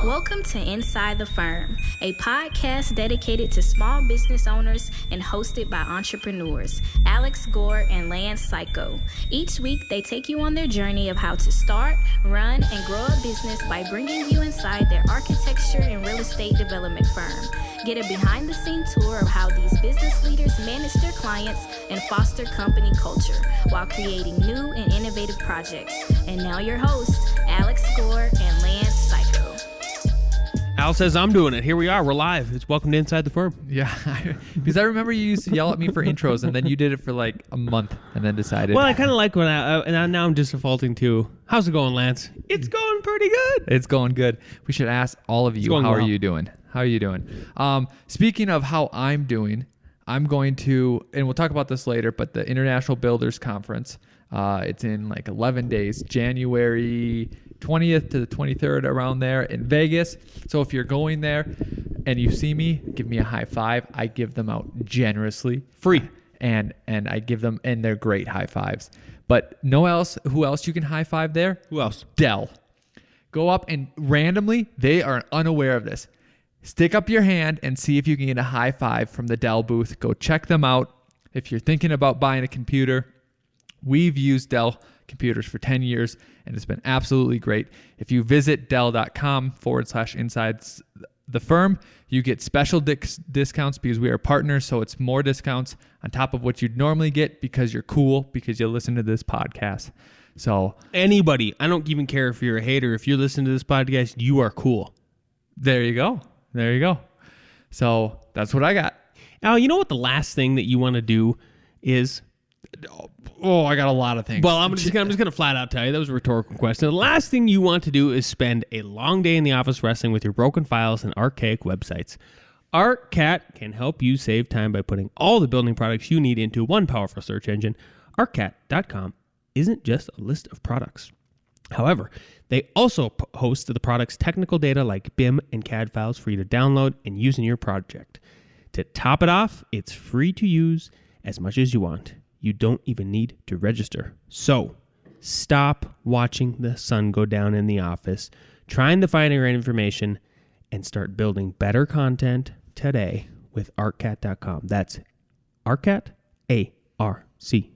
Welcome to Inside the Firm, a podcast dedicated to small business owners and hosted by entrepreneurs, Alex Gore and Lance Cayko. Each week, they take you on their journey of how to start, run, and grow a business by bringing you inside their architecture and real estate development firm. Get a behind-the-scenes tour of how these business leaders manage their clients and foster company culture while creating new and innovative projects. And now your hosts, Alex Gore and Lance Cayko. Al says I'm doing it. Here we are. We're live. It's welcome to Inside the Firm. Yeah, because I remember you used to yell at me for intros, and then you did it for like a month, and then decided. Well, I kind of like when and now I'm just defaulting to, how's it going, Lance? It's going pretty good. It's going good. We should ask all of you, how are you doing? How are you doing? Speaking of how I'm doing, I'm going to, and we'll talk about this later, but the International Builders Conference, it's in like 11 days, January 20th to the 23rd, around there in Vegas. So if you're going there and you see me, give me a high five. I give them out generously, free, and I give them, and they're great high fives. But who else you can high five there? Who else? Dell. Go up and randomly, they are unaware of this. Stick up your hand and see if you can get a high five from the Dell booth. Go check them out. If you're thinking about buying a computer, we've used Dell computers for 10 years, and it's been absolutely great. If you visit dell.com/inside the firm, you get special discounts because we are partners, so it's more discounts on top of what you'd normally get because you're cool, because you listen to this podcast. So anybody, I don't even care if you're a hater. If you listen to this podcast, you are cool. There you go. There you go. So that's what I got. Al, you know what the last thing that you want to do is? Oh, I got a lot of things. Well, I'm just going to flat out tell you. That was a rhetorical question. The last thing you want to do is spend a long day in the office wrestling with your broken files and archaic websites. ArtCat can help you save time by putting all the building products you need into one powerful search engine. ArtCat.com isn't just a list of products. However, they also host the product's technical data like BIM and CAD files for you to download and use in your project. To top it off, it's free to use as much as you want. You don't even need to register. So stop watching the sun go down in the office, trying to find the right information, and start building better content today with ArtCat.com. That's ArtCat, ARCAT,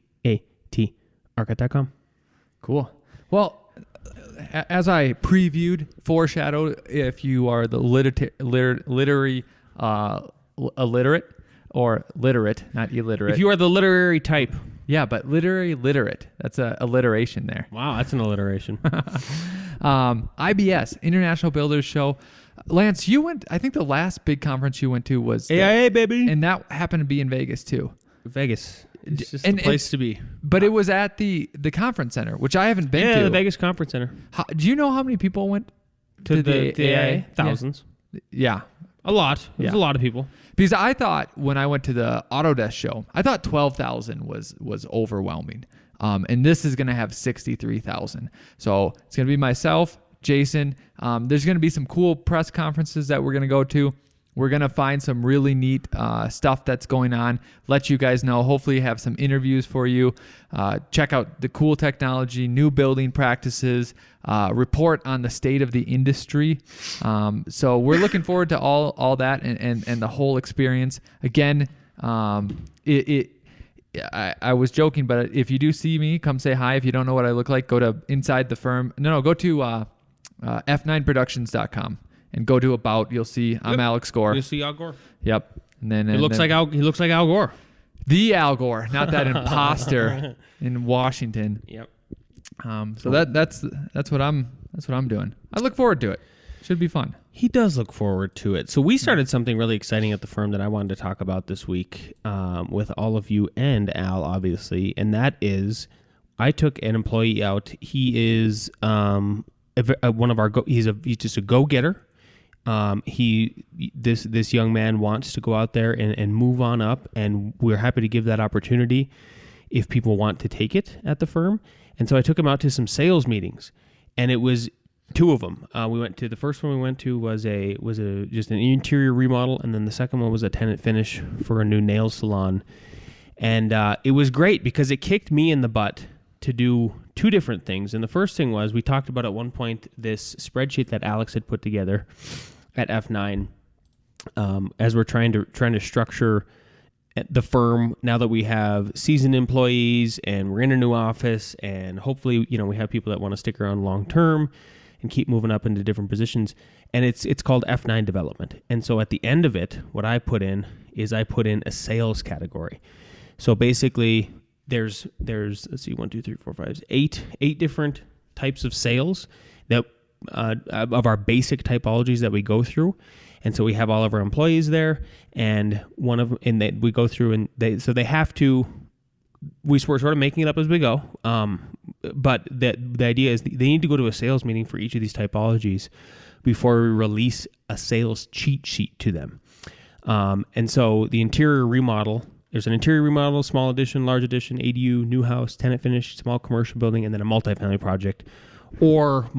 ArtCat.com. Cool. Well, as I foreshadowed, if you are the illiterate, or literate, not illiterate. If you are the literary type. Yeah, but literary literate. That's a alliteration there. Wow, that's an alliteration. IBS, International Builders Show. Lance, you went, I think the last big conference you went to was... AIA, baby. And that happened to be in Vegas, too. Vegas. It's just a place to be. But it was at the conference center, which I haven't been to. Yeah, the Vegas Conference Center. Do you know how many people went to the AIA? Thousands. Yeah. A lot. There's a lot of people. Because I thought when I went to the Autodesk show, I thought 12,000 was overwhelming. And this is going to have 63,000. So it's going to be myself, Jason. There's going to be some cool press conferences that we're going to go to. We're going to find some really neat stuff that's going on, let you guys know, hopefully have some interviews for you, check out the cool technology, new building practices, report on the state of the industry. So we're looking forward to all that and the whole experience. Again, I was joking, but if you do see me, come say hi. If you don't know what I look like, go to Inside the Firm. Go to f9productions.com. And go to About. You'll see I'm Alex Gore. You'll see Al Gore. Yep. And then he looks like Al Gore. The Al Gore, not that imposter in Washington. Yep. So that's what I'm doing. I look forward to it. Should be fun. He does look forward to it. So we started something really exciting at the firm that I wanted to talk about this week with all of you and Al, obviously, and that is I took an employee out. He is one of our he's just a go-getter. This young man wants to go out there and move on up, and we're happy to give that opportunity if people want to take it at the firm. And so I took him out to some sales meetings, and it was two of them. The first one we went to was just an interior remodel, and then the second one was a tenant finish for a new nail salon. And it was great because it kicked me in the butt to do two different things. And the first thing was, we talked about at one point this spreadsheet that Alex had put together at F9, as we're trying to structure the firm now that we have seasoned employees and we're in a new office, and hopefully, we have people that want to stick around long term and keep moving up into different positions. And it's called F9 development. And so at the end of it, what I put in is a sales category. So basically, there's let's see, 1, 2, 3, 4, 5, 8 different types of sales that of our basic typologies that we go through. And so we have all of our employees there, and we go through, and they have to. We're sort of making it up as we go, but the idea is they need to go to a sales meeting for each of these typologies before we release a sales cheat sheet to them. And so the interior remodel, there's an interior remodel, small addition, large addition, ADU, new house, tenant finish, small commercial building, and then a multifamily project, or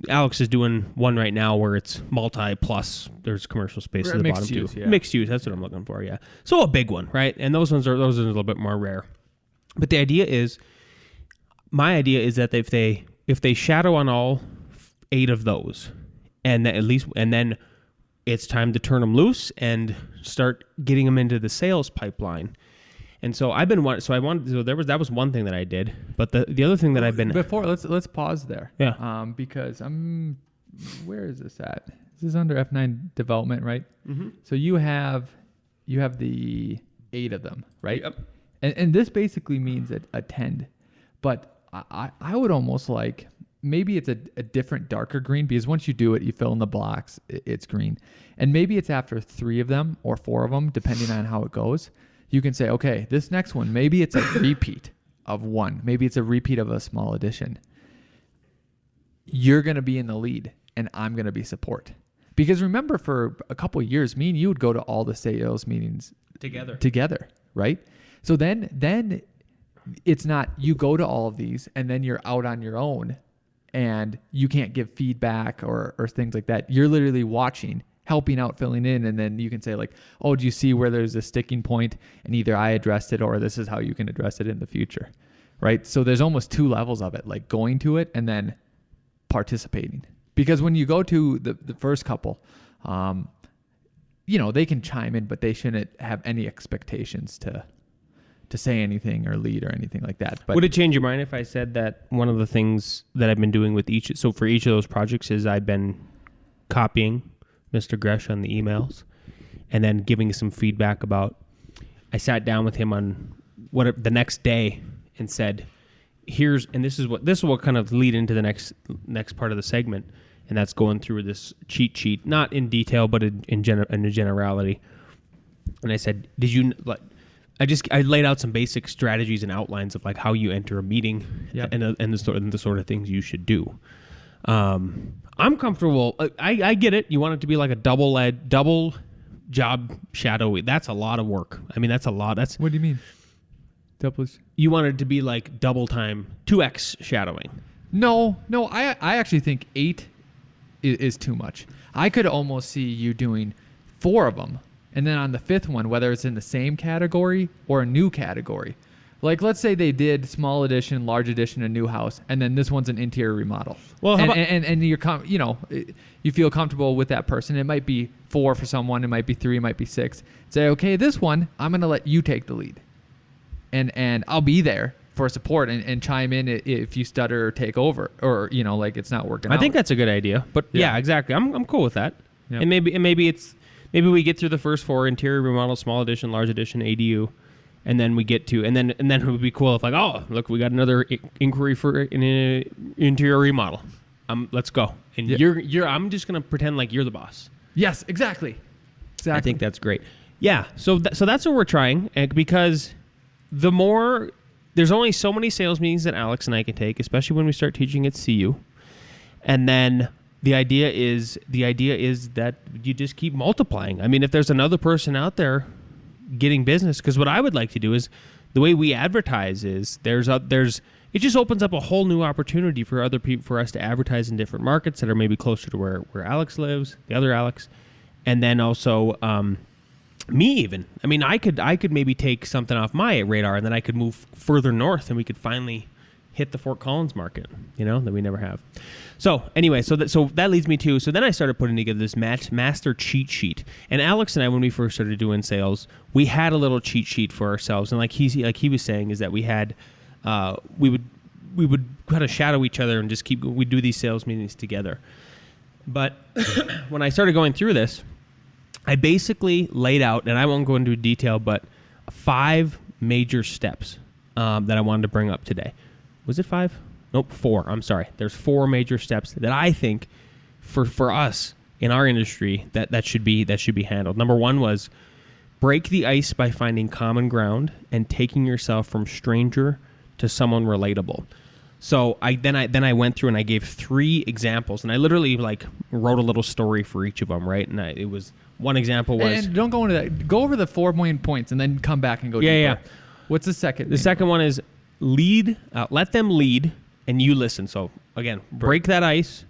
Alex is doing one right now where it's multi plus there's commercial space at the bottom too. Yeah. Mixed use, that's what I'm looking for, yeah. So a big one, right? And those are a little bit more rare. But my idea is that if they shadow on all 8 of those, and then it's time to turn them loose and start getting them into the sales pipeline. And so that was one thing that I did, but the other thing that I've been before let's pause there. Yeah. Because where is this at? This is under F9 development, right? Mm-hmm. So you have the 8 of them, right? Yep. And this basically means attend, but I would almost like, maybe it's a different darker green, because once you do it, you fill in the blocks, it's green. And maybe it's after 3 of them or 4 of them, depending on how it goes. You can say, okay, this next one, maybe it's a repeat of one. Maybe it's a repeat of a small addition. You're going to be in the lead, and I'm going to be support. Because remember, for a couple of years, me and you would go to all the sales meetings together, right? So then it's not, you go to all of these, and then you're out on your own, and you can't give feedback or things like that. You're literally watching, helping out, filling in, and then you can say like, oh, do you see where there's a sticking point, and either I addressed it or this is how you can address it in the future, right? So there's almost 2 levels of it, like going to it and then participating. Because when you go to the first couple, they can chime in, but they shouldn't have any expectations to say anything or lead or anything like that. But would it change your mind if I said that one of the things that I've been doing with for each of those projects is I've been copying Mr. Gresh on the emails and then giving some feedback about, I sat down with him on the next day and said, this is what kind of lead into the next part of the segment. And that's going through this cheat sheet, not in detail, but in a generality. And I said, I laid out some basic strategies and outlines of like how you enter a meeting. Yep. and the sort of things you should do. I'm comfortable. I get it. You want it to be like a double job shadow. That's a lot of work. I mean, that's a lot. What do you mean? You want it to be like double time, 2x shadowing. No. I actually think 8 is too much. I could almost see you doing 4 of them, and then on the 5th one, whether it's in the same category or a new category. Like, let's say they did small addition, large addition, a new house, and then this one's an interior remodel. Well, and you feel comfortable with that person. It might be 4 for someone, it might be 3, it might be 6. Say, okay, this one, I'm going to let you take the lead, and I'll be there for support and chime in if you stutter or take over, or like it's not working out. I think that's a good idea, but yeah exactly. I'm cool with that. Yep. And maybe we get through the first 4: interior remodel, small addition, large addition, ADU. And then we get to, and then it would be cool if like, oh, look, we got another inquiry for an interior remodel. Let's go. And I'm just gonna pretend like you're the boss. Yes, exactly. I think that's great. Yeah. So that's what we're trying, because there's only so many sales meetings that Alex and I can take, especially when we start teaching at CU, and then the idea is that you just keep multiplying. I mean, if there's another person out there getting business, because what I would like to do is, the way we advertise is it just opens up a whole new opportunity for other people, for us to advertise in different markets that are maybe closer to where Alex lives, the other Alex, and then also me even. I mean, I could maybe take something off my radar, and then I could move further north, and we could finally hit the Fort Collins market, that we never have. So anyway, so that leads me to, so then I started putting together this master cheat sheet. And Alex and I, when we first started doing sales, we had a little cheat sheet for ourselves. And like he was saying, is that we had, we would kind of shadow each other and just we'd do these sales meetings together. But when I started going through this, I basically laid out, and I won't go into detail, but 5 major steps that I wanted to bring up today. Was it 5? Nope, 4. I'm sorry. There's 4 major steps that I think for us in our industry that should be handled. Number 1 was break the ice by finding common ground and taking yourself from stranger to someone relatable. So I went through and I gave 3 examples, and I literally wrote a little story for each of them, right? And it was, one example was, and don't go into that. Go over the 4 main points and then come back and go deeper. Yeah. What's the second? The second one is lead. Let them lead, and you listen. So again, break that ice.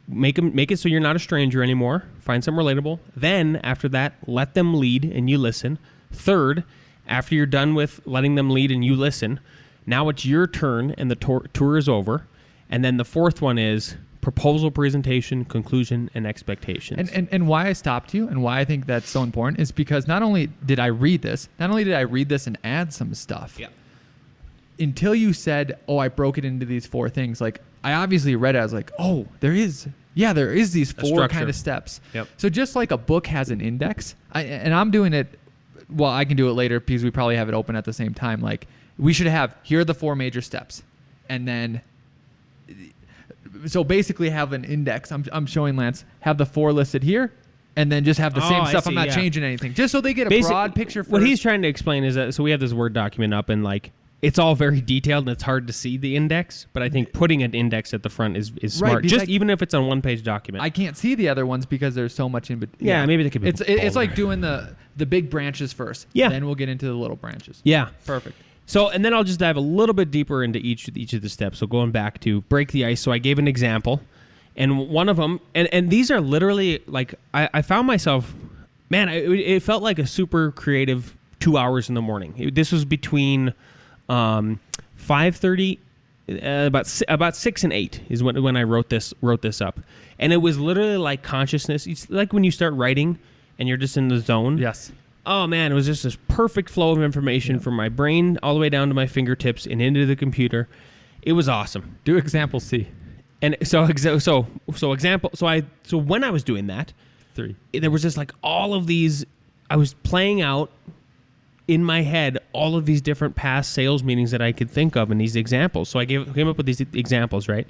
Make it so you're not a stranger anymore. Find something relatable. Then after that, let them lead and you listen. Third, after you're done with letting them lead and you listen, now it's your turn and the tour is over. And then the 4th one is proposal, presentation, conclusion, and expectations. And why I stopped you and why I think that's so important is because not only did I read this and add some stuff. Yeah. Until you said, I broke it into these 4 things. Like, I obviously read it. I was like, there is these 4 kind of steps. Yep. So just like a book has an index, and I'm doing it, well, I can do it later because we probably have it open at the same time. Like, we should have, here are the 4 major steps. And then, so basically have an index. I'm showing Lance, have the 4 listed here, and then just have the same stuff. I'm not changing anything. Just so they get a broad picture first. What he's trying to explain is that, so we have this Word document up, and it's all very detailed and it's hard to see the index, but I think putting an index at the front is smart. Just even if it's on 1-page document. I can't see the other ones because there's so much in between. Yeah, maybe they could be. It's like doing the big branches first. Yeah. Then we'll get into the little branches. Yeah. Perfect. So, and then I'll just dive a little bit deeper into each of the steps. So going back to break the ice. So I gave an example, and one of them, and these are literally I found myself, man, it felt like a super creative 2 hours in the morning. This was between 5:30, about 6 and 8 is when I wrote this up, and it was literally like consciousness. It's like when you start writing and you're just in the zone. Yes. Oh man, it was just this perfect flow of information from my brain all the way down to my fingertips and into the computer. It was awesome. Do example C. And so when I was doing that, 3, there was just all of these. I was playing out in my head all of these different past sales meetings that I could think of in these examples. So I came up with these examples, right,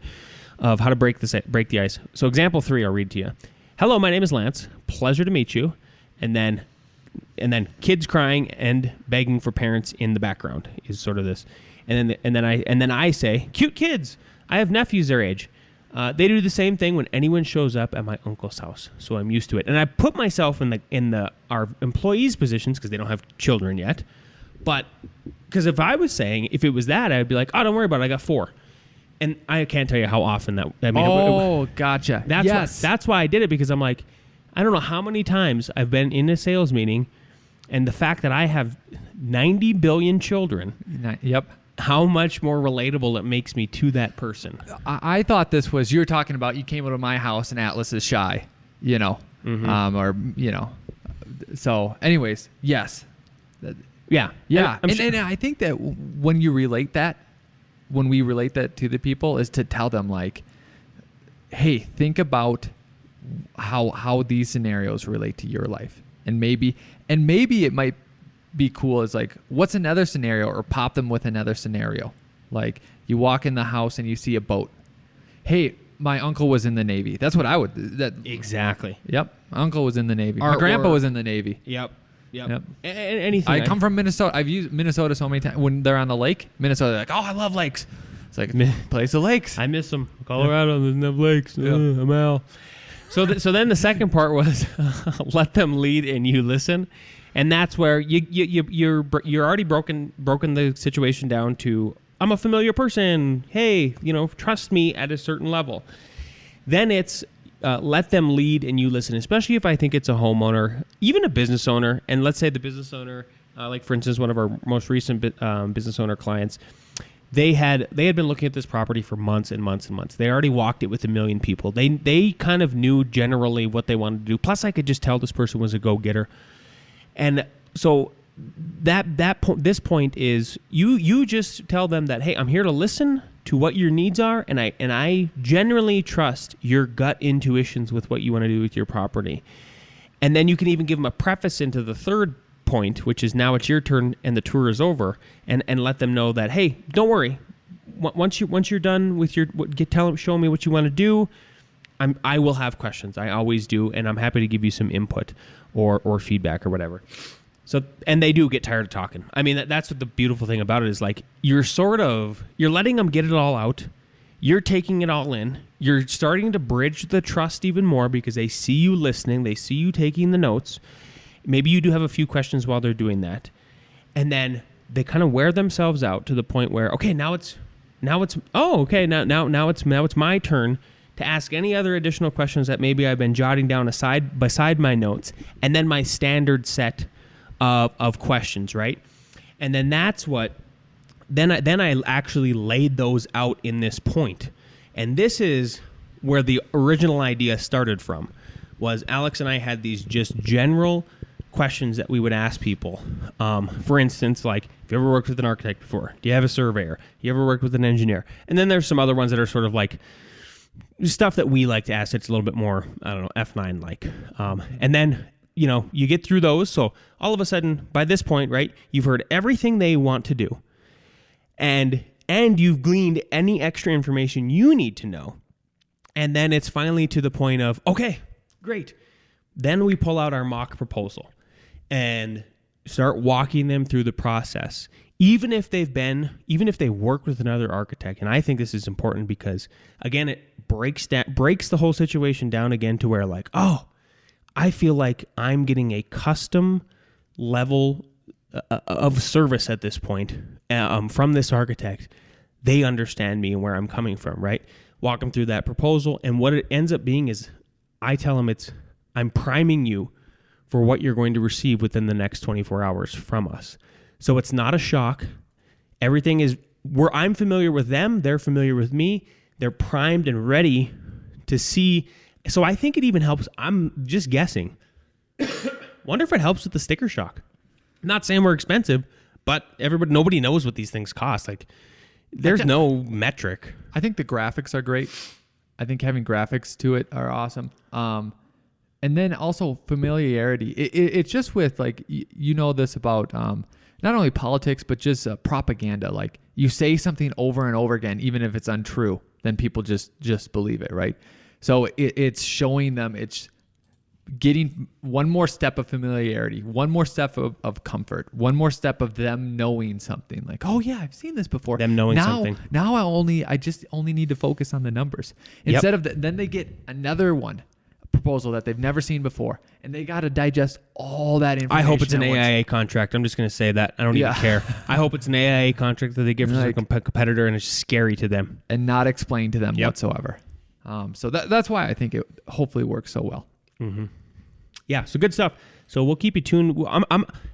of how to break the ice. So example 3, I'll read to you. Hello, my name is Lance. Pleasure to meet you. And then kids crying and begging for parents in the background is sort of this. And then I say, cute kids. I have nephews their age. They do the same thing when anyone shows up at my uncle's house, so I'm used to it. And I put myself in our employees' positions because they don't have children yet. But because if it was that, I'd be like, don't worry about it. I got 4. And I can't tell you how often that. I mean, gotcha. That's why I did it, because I'm like, I don't know how many times I've been in a sales meeting, and the fact that I have 90 billion children. Yep. How much more relatable it makes me to that person. I thought this was, you were talking about, you came over to my house and Atlas is shy, So anyways, yes. Yeah. And I think that when we relate that to the people, is to tell them hey, think about how these scenarios relate to your life. And maybe it might be cool is what's another scenario, or pop them with another scenario. Like, you walk in the house and you see a boat. Hey, my uncle was in the Navy. That's what I would. Exactly. Yep. My uncle was in the Navy. My grandpa was in the Navy. Yep. Anything. I come from Minnesota. I've used Minnesota so many times. When they're on the lake, Minnesota, they're like, I love lakes. It's like, place of lakes. I miss them. Colorado, there's no lakes. Yep. I'm out. So then the second part was let them lead and you listen. And that's where you're already broken the situation down to, I'm a familiar person. Hey, trust me at a certain level. Then it's let them lead and you listen, especially if I think it's a homeowner, even a business owner. And let's say the business owner, like for instance, one of our most recent business owner clients, they had been looking at this property for months and months and months. They already walked it with 1 million people. They kind of knew generally what they wanted to do. Plus, I could just tell this person was a go-getter. And so this point is you just tell them that, hey, I'm here to listen to what your needs are, and I generally trust your gut intuitions with what you want to do with your property. And then you can even give them a preface into the third point, which is now it's your turn and the tour is over, and let them know that, hey, don't worry, once you're done with your show me what you want to do, I will have questions. I always do, and I'm happy to give you some input or feedback or whatever. So, and they do get tired of talking. I mean, that's what the beautiful thing about it is, like, you're letting them get it all out. You're taking it all in. You're starting to bridge the trust even more because they see you listening. They see you taking the notes. Maybe you do have a few questions while they're doing that. And then they kind of wear themselves out to the point where, okay, now it's my turn to ask any other additional questions that maybe I've been jotting down beside my notes, and then my standard set of questions, right? And then that's what then I actually laid those out in this point. And this is where the original idea started from. Was Alex and I had these just general questions that we would ask people. For instance, like, have you ever worked with an architect before? Do you have a surveyor? You ever worked with an engineer? And then there's some other ones that are sort of like stuff that we like to ask. It's a little bit more, I don't know, F9 like. And then, you get through those. So all of a sudden, by this point, right, you've heard everything they want to do. And you've gleaned any extra information you need to know. And then it's finally to the point of, okay, great. Then we pull out our mock proposal and start walking them through the process. Even if they work with another architect. And I think this is important because, again, it breaks the whole situation down again to where, like, oh, I feel like I'm getting a custom level of service at this point from this architect. They understand me and where I'm coming from, right? Walk them through that proposal. And what it ends up being is I tell them I'm priming you for what you're going to receive within the next 24 hours from us. So it's not a shock. Everything is where I'm familiar with them. They're familiar with me. They're primed and ready to see. So I think it even helps. I'm just guessing. Wonder if it helps with the sticker shock. I'm not saying we're expensive, but nobody knows what these things cost. Like, there's no metric. I think the graphics are great. I think having graphics to it are awesome. And then also familiarity. It's just with, like, this about not only politics, but just propaganda. Like, you say something over and over again, even if it's untrue, then people just believe it, right? So it's showing them, it's getting one more step of familiarity, one more step of comfort, one more step of them knowing something. Like, oh yeah, I've seen this before. Them knowing something. Now I just only need to focus on the numbers instead of then they get another proposal that they've never seen before, and they got to digest all that information. I hope it's an AIA contract. I'm just going to say that. I don't even care. I hope it's an AIA contract that they give to a competitor, and it's scary to them and not explained to them whatsoever. So that's why I think it hopefully works so well. Mm-hmm. Yeah, so good stuff. So we'll keep you tuned.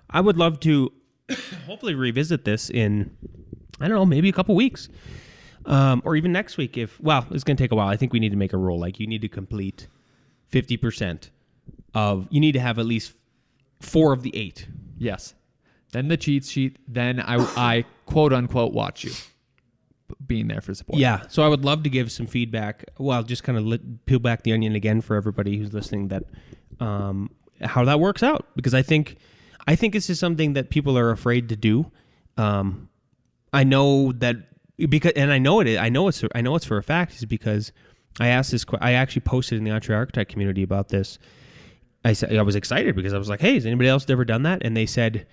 I would love to hopefully revisit this in, I don't know, maybe a couple weeks, or even next week. It's going to take a while. I think we need to make a rule. Like, you need to complete 50% you need to have at least 4 of the 8. Yes. Then the cheat sheet. Then I quote unquote watch you being there for support. Yeah. So I would love to give some feedback. Well, just kind of peel back the onion again for everybody who's listening, that how that works out, because I think this is something that people are afraid to do. I know that I know it's for a fact, is because I asked this. I actually posted in the Entre Architect community about this. I was excited because I was like, "Hey, has anybody else ever done that?" And they said,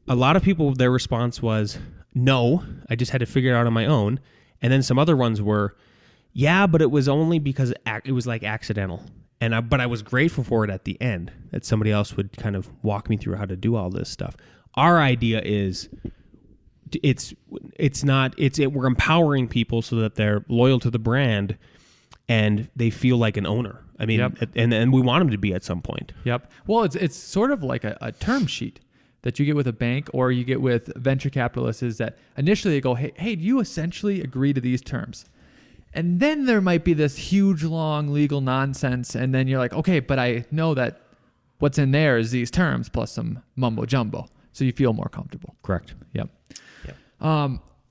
a lot of people, their response was, "No, I just had to figure it out on my own." And then some other ones were, "Yeah, but it was only because it was like accidental." But I was grateful for it at the end, that somebody else would kind of walk me through how to do all this stuff. Our idea is, we're empowering people so that they're loyal to the brand and they feel like an owner. I mean, Yep. and we want them to be at some point. Yep. Well, it's sort of like a term sheet that you get with a bank or you get with venture capitalists, is that initially they go, hey, do you essentially agree to these terms? And then there might be this huge, long legal nonsense. And then you're like, okay, but I know that what's in there is these terms plus some mumbo jumbo. So you feel more comfortable. Correct. Yep.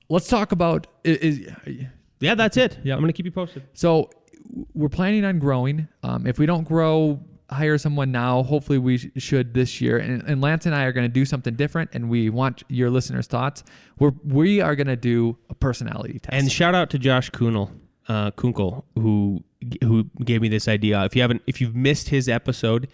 Let's talk about... Yeah, that's it. Yep. I'm going to keep you posted. So we're planning on growing. If we don't grow, hire someone now. Hopefully we should this year. And Lance and I are going to do something different, and we want your listeners' thoughts. We are going to do a personality test. And shout out to Josh Kunkel, who gave me this idea. If you've missed his episode,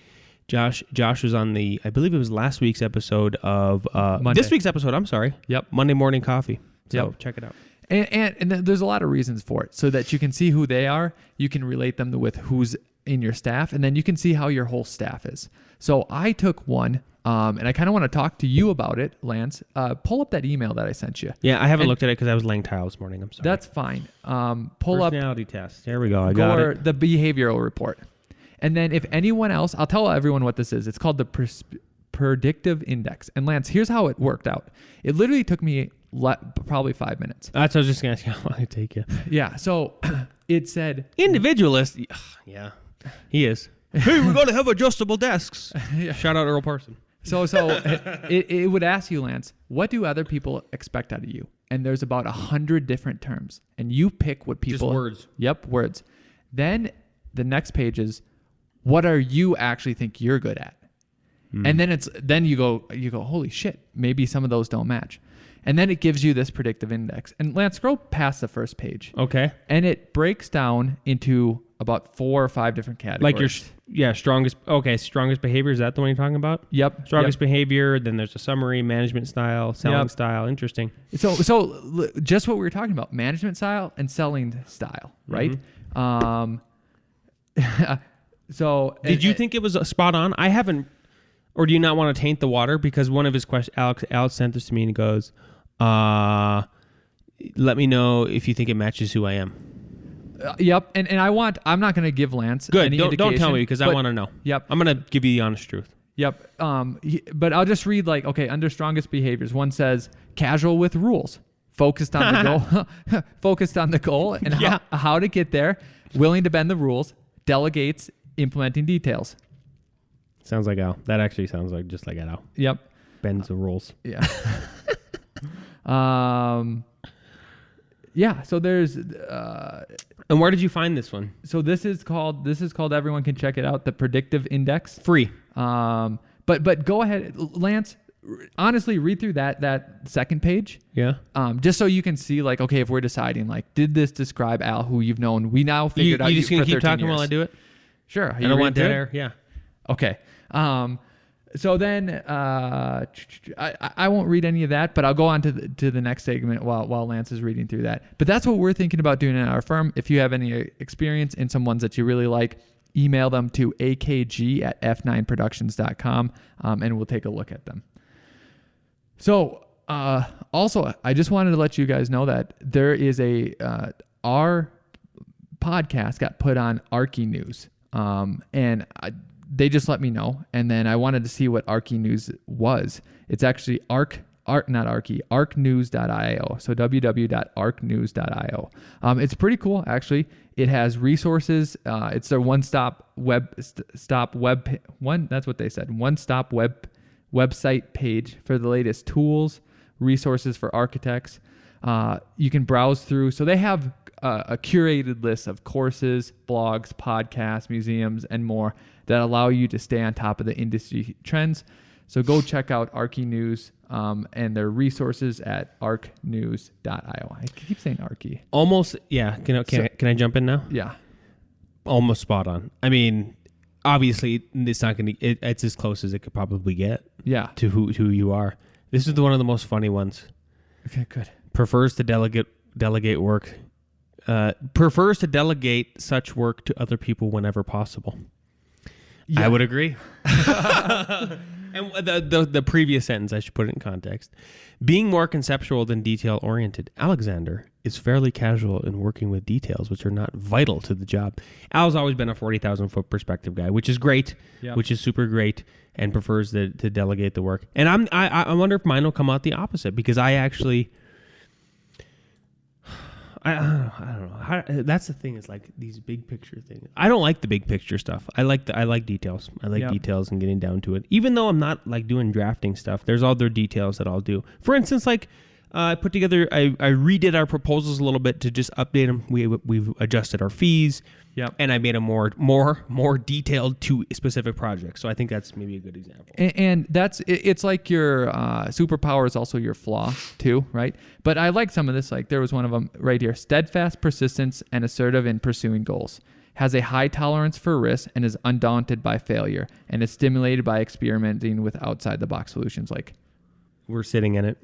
Josh was on I believe it was last week's episode of this week's episode. I'm sorry. Yep. Monday Morning Coffee. So Yep. check it out. And there's a lot of reasons for it, so that you can see who they are. You can relate them with who's in your staff, and then you can see how your whole staff is. So I took one, and I kind of want to talk to you about it, Lance. Pull up that email that I sent you. Yeah, I haven't looked at it because I was laying tile this morning. I'm sorry. That's fine. Pull up personality test. There we go. I got Gore, it. the behavioral report. And then if anyone else, I'll tell everyone what this is. It's called the predictive index. And Lance, here's how it worked out. It literally took me probably 5 minutes. That's what I was just going to ask you. How long it take you? Yeah. So it said... Individualist. Yeah, he is. Hey, we're going to have adjustable desks. Yeah. Shout out Earl Parson. So it would ask you, Lance, what do other people expect out of you? And there's about 100 different terms. And you pick what people... Just words. Yep, words. Then the next page is, what are you actually think you're good at? And then you go, holy shit, maybe some of those don't match. And then it gives you this predictive index. And Lance, scroll past the first page. Okay. And it breaks down into about 4 or 5 different categories. Like your strongest behavior. Is that the one you're talking about? Yep. Strongest behavior. Then there's a summary, management style, selling style. Interesting. So just what we were talking about, management style and selling style, right? So did you think it was spot on? I haven't, or do you not want to taint the water? Because one of his questions, Alex sent this to me and he goes, let me know if you think it matches who I am. Yep. And I'm not going to give Lance Good. any Don't indication, tell me because I want to know. Yep. I'm going to give you the honest truth. Yep. But I'll just read under strongest behaviors, one says casual with rules, focused on the goal, and how to get there, willing to bend the rules, delegates, implementing details. Sounds like Al. That actually sounds like just like Al. Yep. Bends the rules. Yeah. Yeah. So there's. And where did you find this one? So this is called. Everyone can check it out. The predictive index. Free. But go ahead, Lance. Honestly, read through that second page. Yeah. Just so you can see, okay, if we're deciding, did this describe Al, who you've known? We now figured out. You just gonna keep talking years. while I do it? Sure. I don't want dead air. Yeah. Okay. So then I won't read any of that, but I'll go on to the next segment while Lance is reading through that. But that's what we're thinking about doing in our firm. If you have any experience in some ones that you really like, email them to akg@f9productions.com, and we'll take a look at them. So also, I just wanted to let you guys know that there is our podcast got put on A.R.E News, and they just let me know, and then I wanted to see what A.R.E News was. It's actually ARCnews.io. So www.arcnews.io. It's pretty cool, actually. It has resources. It's their one-stop website page for the latest tools, resources for architects. You can browse through. So they have a curated list of courses, blogs, podcasts, museums, and more that allow you to stay on top of the industry trends. So go check out A.R.E News and their resources at arcnews.io. I keep saying A.R.E. Almost, yeah. Can I jump in now? Yeah. Almost spot on. I mean, obviously, it's not going to. It's as close as it could probably get. Yeah. To who you are. This is one of the most funny ones. Okay, good. Prefers to delegate work. Prefers to delegate such work to other people whenever possible. Yeah. I would agree. And the previous sentence, I should put it in context. Being more conceptual than detail-oriented, Alexander is fairly casual in working with details which are not vital to the job. Al's always been a 40,000 foot perspective guy, which is great, which is super great, and prefers to delegate the work. And I wonder if mine will come out the opposite, because I actually, I don't know. That's the thing, is like these big picture things. I don't like the big picture stuff. I like details. I like details and getting down to it. Even though I'm not like doing drafting stuff, there's other details that I'll do. For instance, like I put together, I redid our proposals a little bit to just update them. We've adjusted our fees. Yep. And I made them more detailed to specific projects. So I think that's maybe a good example. And it's like your superpower is also your flaw too, right? But I like some of this. Like there was one of them right here: steadfast persistence and assertive in pursuing goals. Has a high tolerance for risk and is undaunted by failure, and is stimulated by experimenting with outside the box solutions. Like we're sitting in it.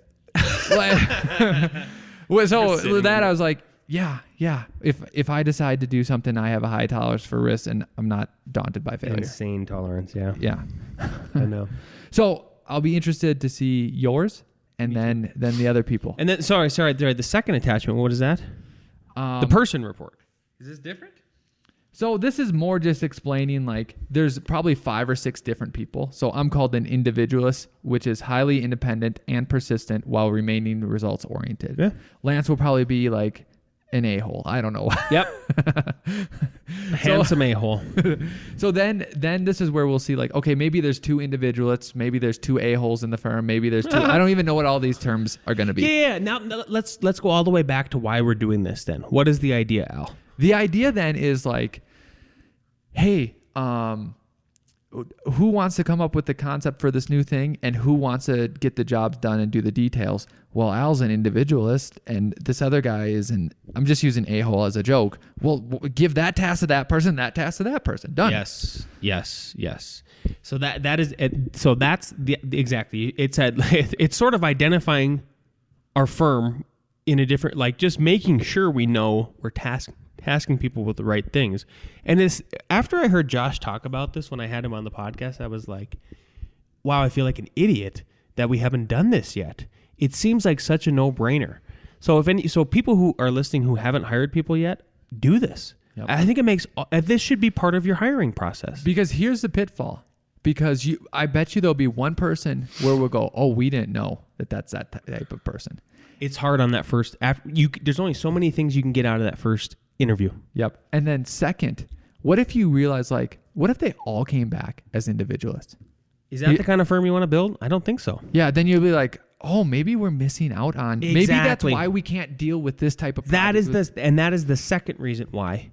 So that I was like, yeah. If I decide to do something, I have a high tolerance for risk, and I'm not daunted by failure. Insane tolerance, yeah. Yeah. I know. So I'll be interested to see yours, and then the other people. And then sorry, the second attachment. What is that? The person report. Is this different? So this is more just explaining, like, there's probably 5 or 6 different people. So I'm called an individualist, which is highly independent and persistent while remaining results oriented. Yeah. Lance will probably be like an a-hole. I don't know. Yep. Handsome a-hole. So then this is where we'll see, like, okay, maybe there's 2 individualists, maybe there's 2 a-holes in the firm, maybe there's 2. I don't even know what all these terms are going to be. Yeah. Now let's go all the way back to why we're doing this then. What is the idea, Al? The idea then is like, hey, who wants to come up with the concept for this new thing, and who wants to get the jobs done and do the details? Well, Al's an individualist, and this other guy is I'm just using a-hole as a joke. Well, give that task to that person, that task to that person. Done. Yes. So that is it. So that's exactly. It's sort of identifying our firm in a different, like, just making sure we know we're tasking people with the right things. And this, after I heard Josh talk about this when I had him on the podcast, I was like, wow, I feel like an idiot that we haven't done this yet. It seems like such a no-brainer. So people who are listening who haven't hired people yet, do this. Yep. I think this should be part of your hiring process. Because here's the pitfall. Because I bet you there'll be one person where we'll go, oh, we didn't know that's that type of person. It's hard on that first. There's only so many things you can get out of that first interview. Yep. And then second, what if you realize, like, what if they all came back as individualists? Is that the kind of firm you want to build? I don't think so. Yeah. Then you'll be like, oh, maybe we're missing out on. Exactly. Maybe that's why we can't deal with this type of. That is the second reason why,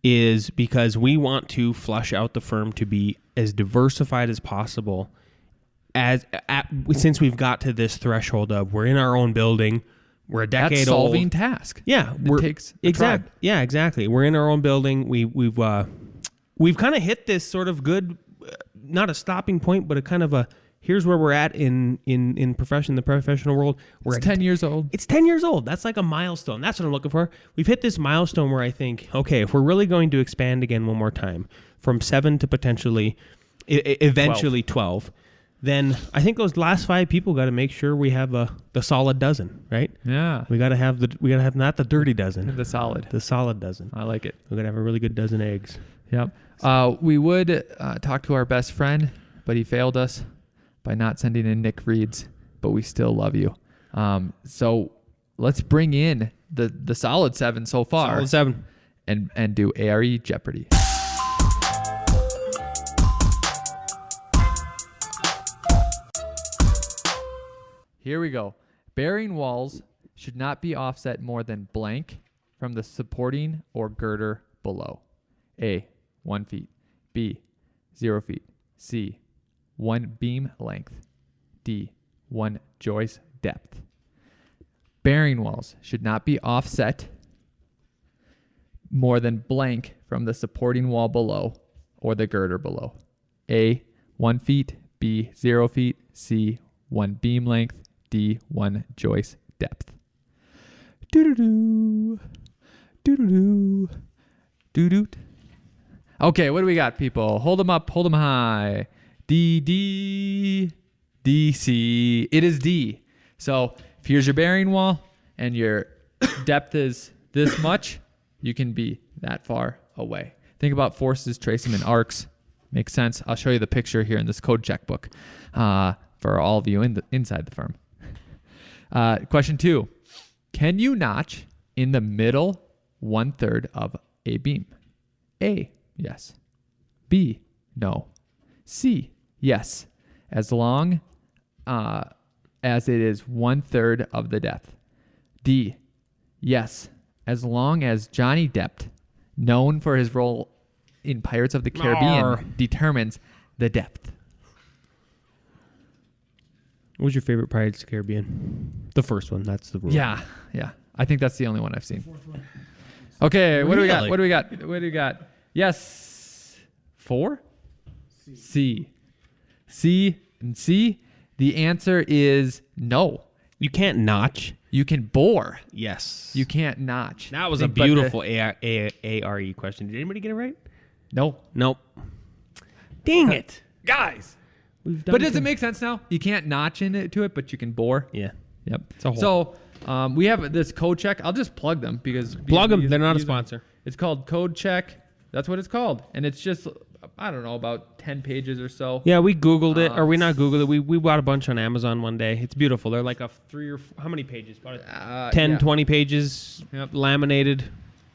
is because we want to flush out the firm to be as diversified as possible. Since we've got to this threshold of we're in our own building, we're a decade that's old. Solving task. Yeah, it takes exactly. Yeah, exactly. We're in our own building. We've kind of hit this sort of good, not a stopping point, but a kind of a here's where we're at in the professional world. It's 10 years old. It's 10 years old. That's like a milestone. That's what I'm looking for. We've hit this milestone where I think, okay, if we're really going to expand again one more time from 7 to potentially eventually 12. Then I think those last 5 people got to make sure we have the solid dozen, right? Yeah. We got to have not the dirty dozen, the solid dozen. I like it. We got to have a really good dozen eggs. Yep. We would talk to our best friend, but he failed us by not sending in Nick Reeds, but we still love you. So let's bring in the solid 7 so far. Solid 7. And do A.R.E. Jeopardy. Here we go. Bearing walls should not be offset more than blank from the supporting or girder below. A, 1 feet. B, 0 feet. C, 1 beam length. D, 1 joist depth. Bearing walls should not be offset more than blank from the supporting wall below or the girder below. A, 1 feet. B, 0 feet. C, 1 beam length. D, 1 joist depth. Doo-doo-doo. Doo-doo-doo. Doo-doot. Okay, what do we got, people? Hold them up. Hold them high. D, D, D, C. It is D. So here's your bearing wall, and your depth is this much, you can be that far away. Think about forces, trace them in arcs. Makes sense. I'll show you the picture here in this code checkbook for all of you inside the firm. Question 2. Can you notch in the middle 1/3 of a beam? A, yes. B, no. C, yes. As long as it is 1/3 of the depth. D, yes. As long as Johnny Depp, known for his role in Pirates of the Caribbean, determines the depth. What was your favorite Pirates of the Caribbean? The first one. That's the rule. Yeah. I think that's the only one I've seen. Okay, what do we got? What do we got? Yes. 4? C. And C. The answer is no. You can't notch. You can bore. Yes. You can't notch. That was a beautiful A.R.E. question. Did anybody get it right? No. Nope. Dang it. Guys. But does it make sense now? You can't notch into it, but you can bore. Yeah. Yep. So we have this code check. I'll just plug them because plug them. They're not a sponsor. It's called Code Check. That's what it's called, and it's just I don't know about 10 pages or so. Yeah, we Googled it, or we not Googled it. We bought a bunch on Amazon one day. It's beautiful. They're like a 3 or how many pages? About 10, 20 pages, laminated.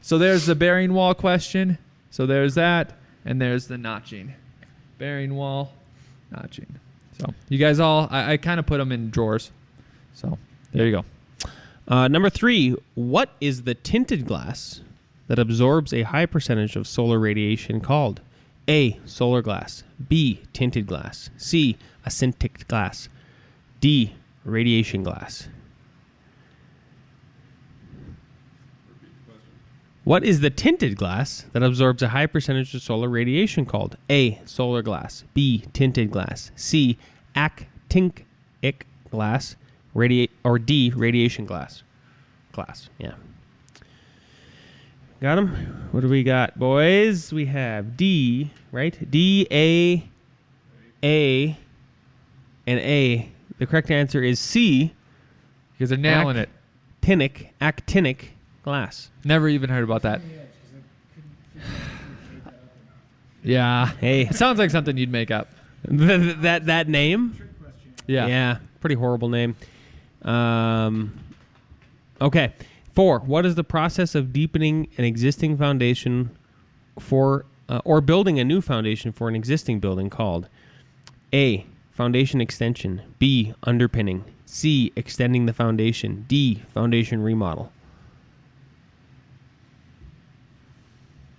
So there's the bearing wall question. So there's that, and there's the notching. Bearing wall, notching. So you guys all, I kind of put them in drawers. So there you go. Number 3, what is the tinted glass that absorbs a high percentage of solar radiation called? A, solar glass. B, tinted glass. C, a scintiq glass. D, radiation glass. What is the tinted glass that absorbs a high percentage of solar radiation called? A, solar glass. B, tinted glass. C, actinic glass. Or D, radiation glass. Yeah. Got them? What do we got, boys? We have D, right? D, A, and A. The correct answer is C. You guys are nailing it. Actinic glass. Never even heard about that. Yeah. Hey. It sounds like something you'd make up. that name? Yeah. Yeah. Pretty horrible name. Okay. 4. What is the process of deepening an existing foundation for, or building a new foundation for an existing building called? A, foundation extension. B, underpinning. C, extending the foundation. D, foundation remodel.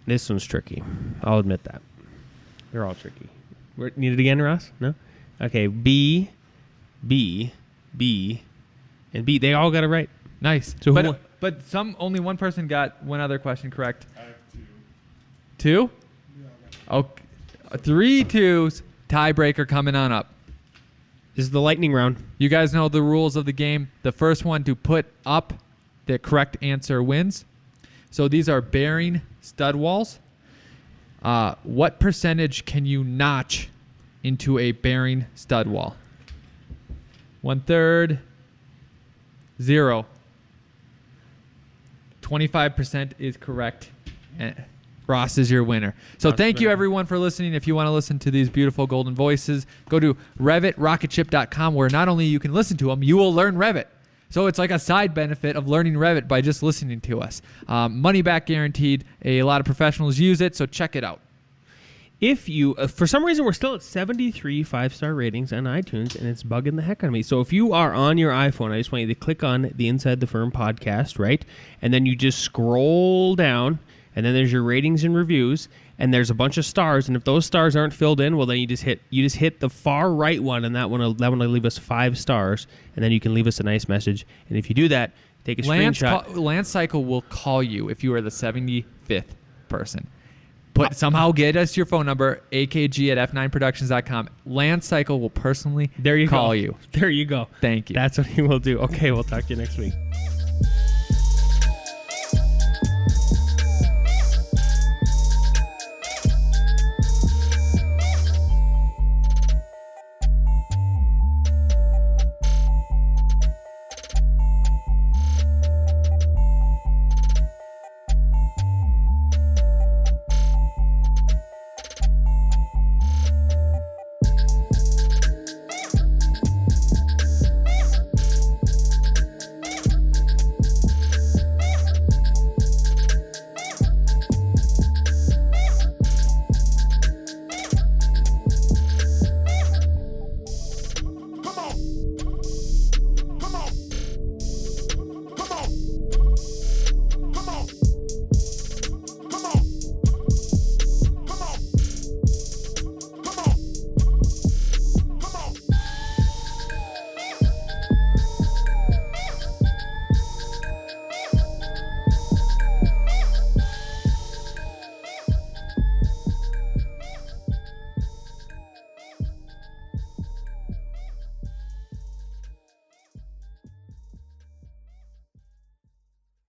This one's tricky. I'll admit that. They're all tricky. Need it again, Ross? No? Okay. B, and B. They all got it right. Nice. So but only one person got one other question correct. I have 2. 2? Yeah, Okay. 3 2s. Tiebreaker coming on up. This is the lightning round. You guys know the rules of the game. The first one to put up the correct answer wins. So these are bearing stud walls. What percentage can you notch into a bearing stud wall? 1/3. 0. 25% is correct. Ross is your winner. So thank you everyone for listening. If you want to listen to these beautiful golden voices, go to RevitRocketship.com where not only you can listen to them, you will learn Revit. So it's like a side benefit of learning Revit by just listening to us. Money back guaranteed. A lot of professionals use it, so check it out. If you, for some reason, we're still at 73 5-star ratings on iTunes, and it's bugging the heck out of me. So if you are on your iPhone, I just want you to click on the Inside the Firm podcast, right? And then you just scroll down, and then there's your ratings and reviews, and there's a bunch of stars. And if those stars aren't filled in, well, then you just hit the far right one, and that one will leave us 5 stars, and then you can leave us a nice message. And if you do that, take a screenshot. Lance Cayko will call you if you are the 75th person. Somehow get us your phone number, akg@f9productions.com. Lance Cayko will personally call you. There you go. Thank you. That's what he will do. Okay, we'll talk to you next week.